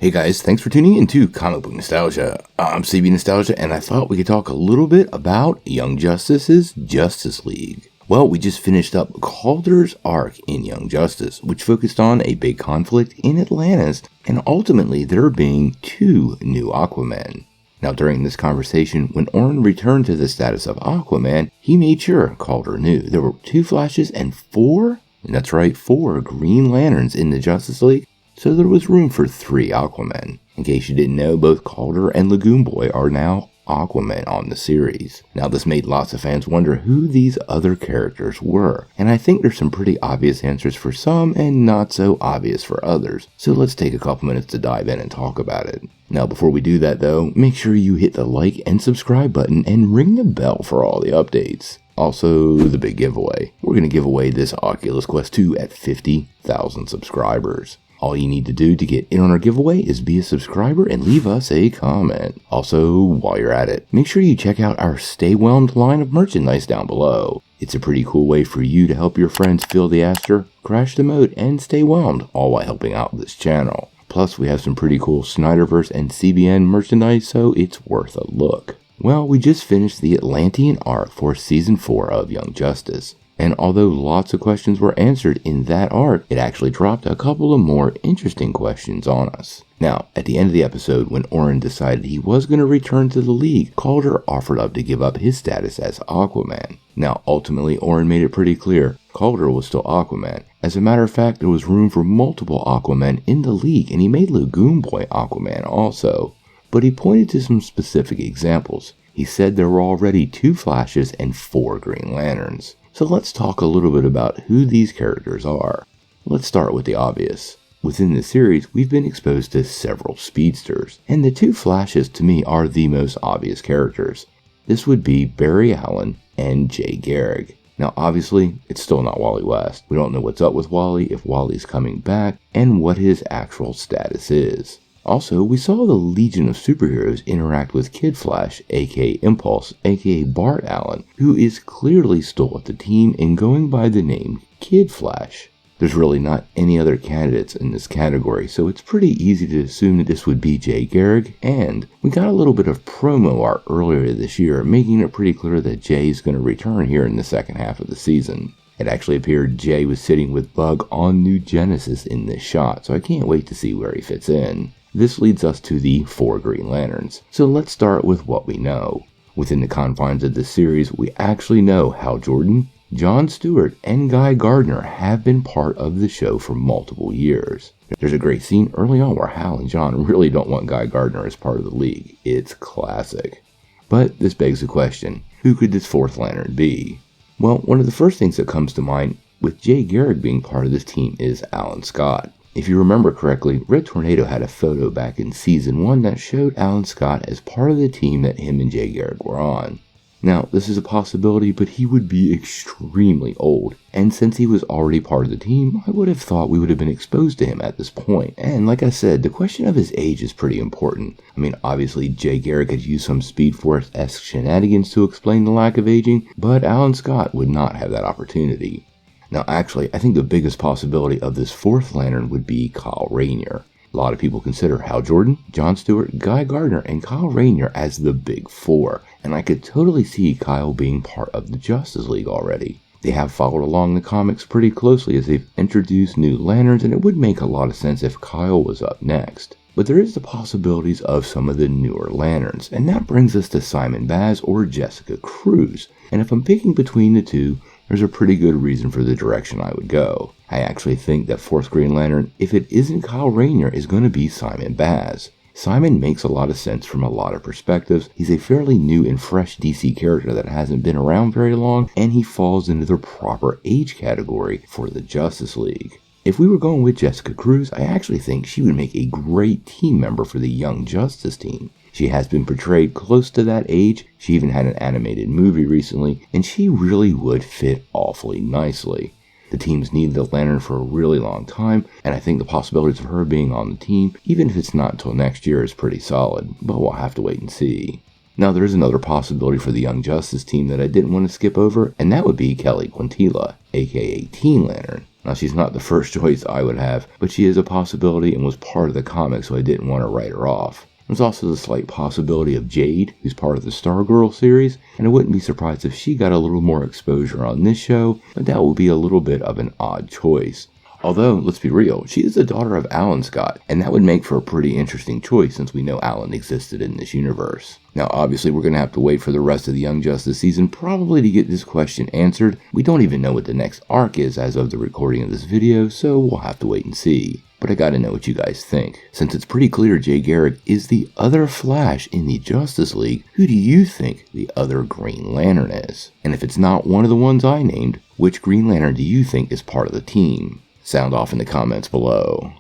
Hey guys, thanks for tuning in to Comic Book Nostalgia. I'm CB Nostalgia, and I thought we could talk a little bit about Young Justice's Justice League. Well, we just finished up Calder's arc in Young Justice, which focused on a big conflict in Atlantis, and ultimately there being two new Aquamen. Now, during this conversation, when Orin returned to the status of Aquaman, he made sure Calder knew there were two Flashes and four Green Lanterns in the Justice League. So there was room for three Aquamen. In case you didn't know, both Calder and Lagoon Boy are now Aquamen on the series. Now this made lots of fans wonder who these other characters were, and I think there's some pretty obvious answers for some and not so obvious for others. So let's take a couple minutes to dive in and talk about it. Now before we do that though, make sure you hit the like and subscribe button and ring the bell for all the updates. Also, the big giveaway. We're going to give away this Oculus Quest 2 at 50,000 subscribers. All you need to do to get in on our giveaway is be a subscriber and leave us a comment. Also, while you're at it, make sure you check out our Stay Whelmed line of merchandise down below. It's a pretty cool way for you to help your friends fill the Aster, crash the mode, and stay whelmed, all while helping out this channel. Plus, we have some pretty cool Snyderverse and CBN merchandise, so it's worth a look. Well, we just finished the Atlantean arc for Season 4 of Young Justice. And although lots of questions were answered in that arc, it actually dropped a couple of more interesting questions on us. Now, at the end of the episode, when Orin decided he was going to return to the League, Calder offered up to give up his status as Aquaman. Now, ultimately, Orin made it pretty clear Calder was still Aquaman. As a matter of fact, there was room for multiple Aquamen in the League, and he made Lagoon Boy Aquaman also. But he pointed to some specific examples. He said there were already two Flashes and four Green Lanterns. So let's talk a little bit about who these characters are. Let's start with the obvious. Within the series, we've been exposed to several speedsters, and the two Flashes to me are the most obvious characters. This would be Barry Allen and Jay Garrick. Now obviously, it's still not Wally West. We don't know what's up with Wally, if Wally's coming back, and what his actual status is. Also, we saw the Legion of Superheroes interact with Kid Flash, aka Impulse, aka Bart Allen, who is clearly still with the team and going by the name Kid Flash. There's really not any other candidates in this category, so it's pretty easy to assume that this would be Jay Garrick, and we got a little bit of promo art earlier this year, making it pretty clear that Jay is going to return here in the second half of the season. It actually appeared Jay was sitting with Bug on New Genesis in this shot, so I can't wait to see where he fits in. This leads us to the four Green Lanterns. So let's start with what we know. Within the confines of this series, we actually know Hal Jordan, John Stewart, and Guy Gardner have been part of the show for multiple years. There's a great scene early on where Hal and John really don't want Guy Gardner as part of the League. It's classic. But this begs the question, who could this fourth Lantern be? Well, one of the first things that comes to mind with Jay Garrick being part of this team is Alan Scott. If you remember correctly, Red Tornado had a photo back in Season 1 that showed Alan Scott as part of the team that him and Jay Garrick were on. Now, this is a possibility, but he would be extremely old, and since he was already part of the team, I would have thought we would have been exposed to him at this point. And like I said, the question of his age is pretty important. I mean, obviously Jay Garrick had used some Speed Force-esque shenanigans to explain the lack of aging, but Alan Scott would not have that opportunity. Now actually, I think the biggest possibility of this fourth Lantern would be Kyle Rayner. A lot of people consider Hal Jordan, John Stewart, Guy Gardner, and Kyle Rayner as the big four, and I could totally see Kyle being part of the Justice League already. They have followed along the comics pretty closely as they've introduced new Lanterns, and it would make a lot of sense if Kyle was up next. But there is the possibilities of some of the newer Lanterns, and that brings us to Simon Bazz or Jessica Cruz, and if I'm picking between the two, there's a pretty good reason for the direction I would go. I actually think that fourth Green Lantern, if it isn't Kyle Rayner, is going to be Simon Bazz. Simon makes a lot of sense from a lot of perspectives. He's a fairly new and fresh DC character that hasn't been around very long, and he falls into the proper age category for the Justice League. If we were going with Jessica Cruz, I actually think she would make a great team member for the Young Justice team. She has been portrayed close to that age, she even had an animated movie recently, and she really would fit awfully nicely. The team's needed the Lantern for a really long time, and I think the possibilities of her being on the team, even if it's not until next year, is pretty solid, but we'll have to wait and see. Now there is another possibility for the Young Justice team that I didn't want to skip over, and that would be Kelly Quintilla, aka Teen Lantern. Now, she's not the first choice I would have, but she is a possibility and was part of the comic, so I didn't want to write her off. There's also the slight possibility of Jade, who's part of the Stargirl series, and I wouldn't be surprised if she got a little more exposure on this show, but that would be a little bit of an odd choice. Although, let's be real, she is the daughter of Alan Scott, and that would make for a pretty interesting choice since we know Alan existed in this universe. Now, obviously, we're going to have to wait for the rest of the Young Justice season probably to get this question answered. We don't even know what the next arc is as of the recording of this video, so we'll have to wait and see. But I gotta know what you guys think. Since it's pretty clear Jay Garrick is the other Flash in the Justice League, who do you think the other Green Lantern is? And if it's not one of the ones I named, which Green Lantern do you think is part of the team? Sound off in the comments below.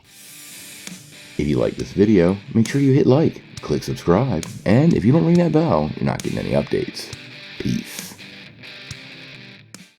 If you like this video, make sure you hit like, click subscribe, and if you don't ring that bell, you're not getting any updates. Peace.